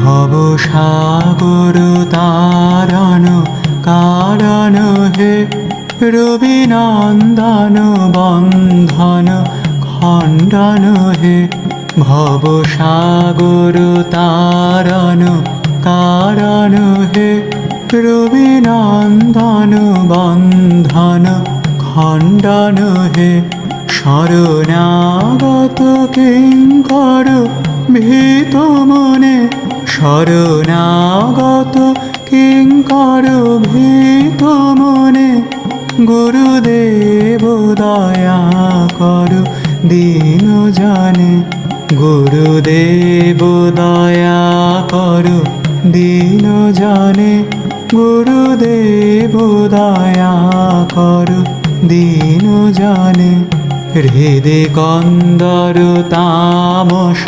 ভব সাগর তারণ কারণ হে, রবিনন্দন বন্ধন খণ্ডন হে। ভব সাগর তারণ কারণ হে, রবিনন্দন বন্ধন খণ্ডন হে। শরণাগত কিঙ্কর ভীত মনে, শরণাগত কিঙ্কর ভীত মনে। গুরুদেব দয়া করো দীন জানে, গুরুদেব দয়া করো দীন জানে। গুরুদেব দয়া করো দীন জানে। হৃদে কন্দর তামস